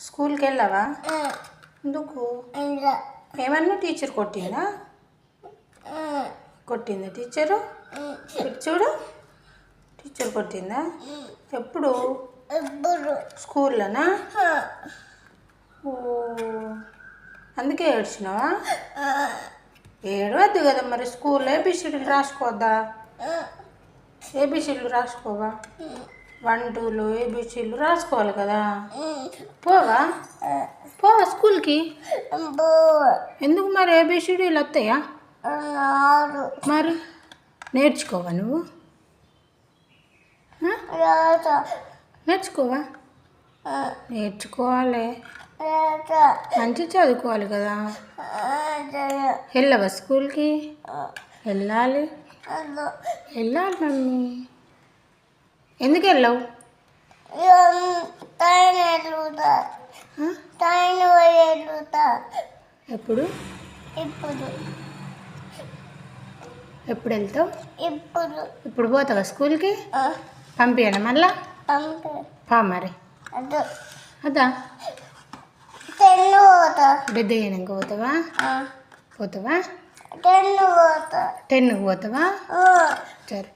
స్కూల్కి వెళ్ళావా? ఎందుకు? ఏమన్నా టీచర్ కొట్టిందా? కొట్టిందా టీచరు? ఇటు చూడు, టీచర్ కొట్టిందా? ఎప్పుడు? స్కూల్లోనా? ఓ, అందుకే ఏడ్చినావా? ఏడవద్దు కదా మరి. స్కూల్లో ఏబిసిడీలు రాసుకోవద్దా? ఏబిసిడీలు రాసుకోవా? 1 2 ఏబిసిడీలు రాసుకోవాలి కదా. పోవా స్కూల్కి? ఎందుకు మరి? ఏబిసిడీలు వస్తాయా మరి? నేర్చుకోవా నువ్వు? నేర్చుకోవా? నేర్చుకోవాలి, మంచి చదువుకోవాలి కదా. వెళ్ళవా స్కూల్కి? వెళ్ళాలి మమ్మీ. ఎందుకు వెళ్ళావు? ఎప్పుడు ఎప్పుడు వెళ్తావు? ఇప్పుడు పోతావా స్కూల్కి? పంపించండి మళ్ళా. పా మరి. అదా పెద్ద అయినాక పోతావా? 10కి పోతావా? సరే.